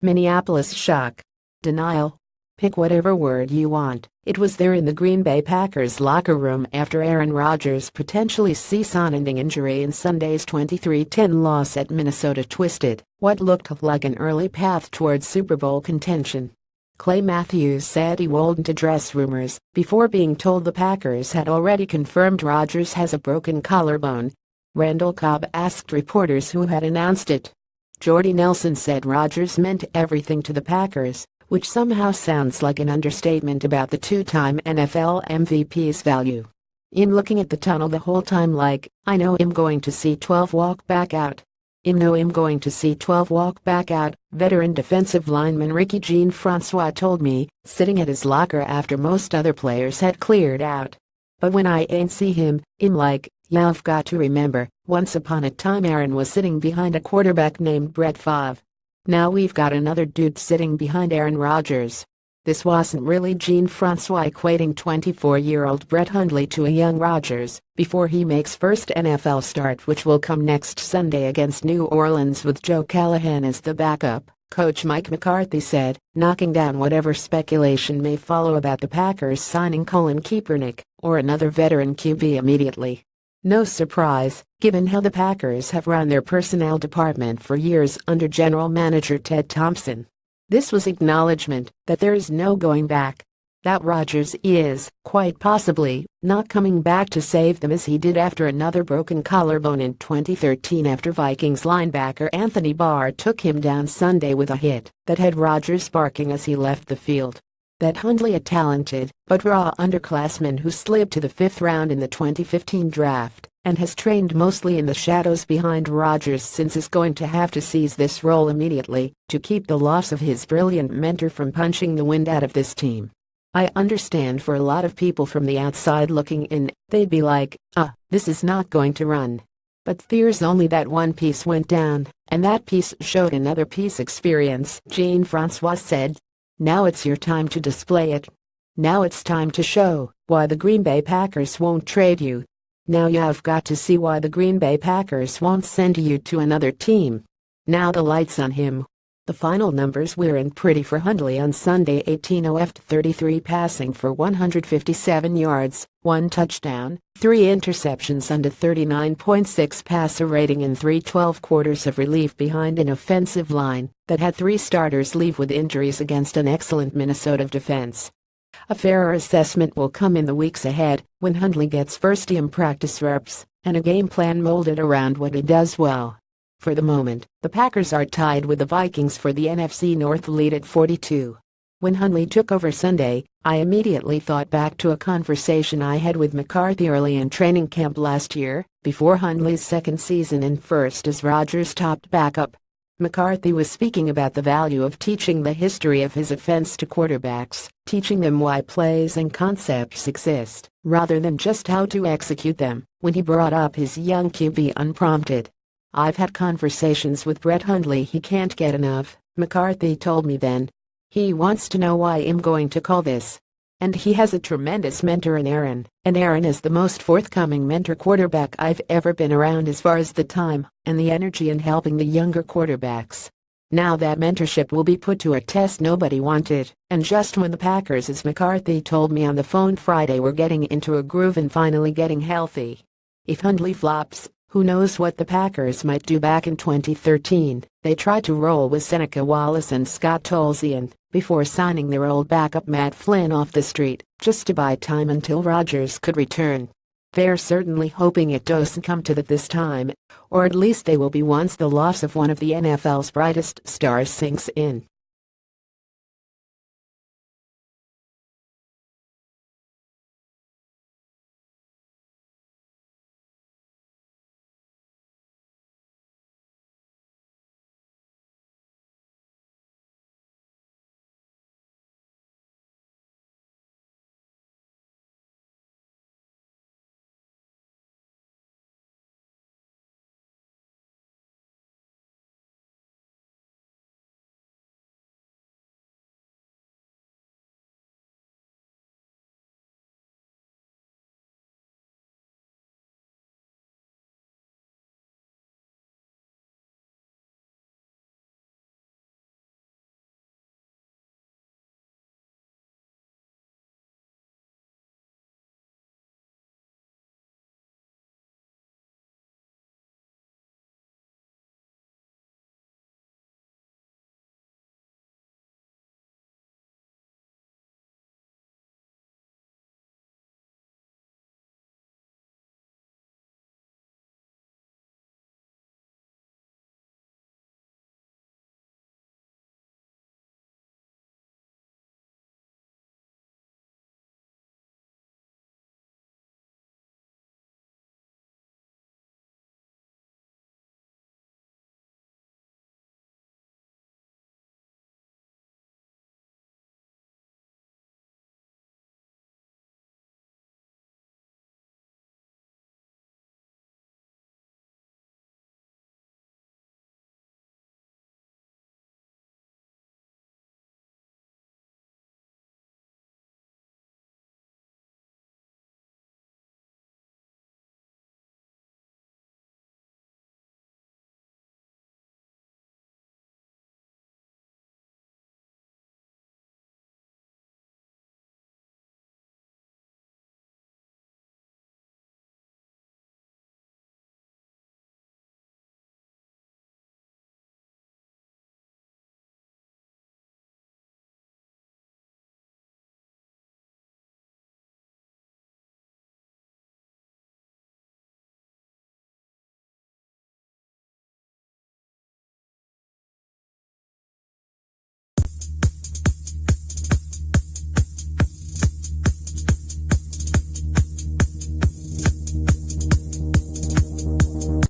Minneapolis shock. Denial. Pick whatever word you want. It was there in the Green Bay Packers locker room after Aaron Rodgers' potentially season-ending injury in Sunday's 23-10 loss at Minnesota twisted what looked like an early path towards Super Bowl contention. Clay Matthews said he wouldn't address rumors before being told the Packers had already confirmed Rodgers has a broken collarbone. Randall Cobb asked reporters who had announced it. Jordy Nelson said Rodgers meant everything to the Packers, which somehow sounds like an understatement about the two-time NFL MVP's value. "I'm looking at the tunnel the whole time like, I know I'm going to see 12 walk back out. I'm going to see 12 walk back out," veteran defensive lineman Ricky Jean-Francois told me, sitting at his locker after most other players had cleared out. "But when I ain't see him, I'm like, yeah, I've got to remember, once upon a time Aaron was sitting behind a quarterback named Brett Favre. Now we've got another dude sitting behind Aaron Rodgers." This wasn't really Jean-Francois equating 24-year-old Brett Hundley to a young Rodgers before he makes first NFL start, which will come next Sunday against New Orleans with Joe Callahan as the backup. Coach Mike McCarthy said, knocking down whatever speculation may follow about the Packers signing Colin Kaepernick or another veteran QB immediately. No surprise, given how the Packers have run their personnel department for years under general manager Ted Thompson. This was acknowledgement that there is no going back. That Rodgers is, quite possibly, not coming back to save them as he did after another broken collarbone in 2013 after Vikings linebacker Anthony Barr took him down Sunday with a hit that had Rodgers barking as he left the field. That Hundley, a talented but raw underclassman who slipped to the 5th round in the 2015 draft and has trained mostly in the shadows behind Rodgers since, is going to have to seize this role immediately to keep the loss of his brilliant mentor from punching the wind out of this team. I understand for a lot of people from the outside looking in, they'd be like, this is not going to run. But there's only that one piece went down, and that piece showed another piece experience, Jean-Francois said. Now it's your time to display it. Now it's time to show why the Green Bay Packers won't trade you. Now you've got to see why the Green Bay Packers won't send you to another team. Now the light's on him. The final numbers weren't pretty for Hundley on Sunday. 18 of 33 passing for 157 yards, 1 touchdown, 3 interceptions and a 39.6 passer rating in 3 quarters of relief behind an offensive line that had 3 starters leave with injuries against an excellent Minnesota defense. A fairer assessment will come in the weeks ahead when Hundley gets first-team practice reps and a game plan molded around what he does well. For the moment, the Packers are tied with the Vikings for the NFC North lead at 42. When Hundley took over Sunday, I immediately thought back to a conversation I had with McCarthy early in training camp last year, before Hundley's second season and first as Rodgers' top backup. McCarthy was speaking about the value of teaching the history of his offense to quarterbacks, teaching them why plays and concepts exist, rather than just how to execute them, when he brought up his young QB unprompted. "I've had conversations with Brett Hundley he can't get enough," McCarthy told me then. "He wants to know why I'm going to call this. And he has a tremendous mentor in Aaron, and Aaron is the most forthcoming mentor quarterback I've ever been around as far as the time and the energy in helping the younger quarterbacks. Now that mentorship will be put to a test nobody wanted, and just when the Packers, as McCarthy told me on the phone Friday, were getting into a groove and finally getting healthy. If Hundley flops, who knows what the Packers might do. Back in 2013, they tried to roll with Seneca Wallace and Scott Tolzien before signing their old backup Matt Flynn off the street, just to buy time until Rodgers could return. They're certainly hoping it doesn't come to that this time, or at least they will be once the loss of one of the NFL's brightest stars sinks in.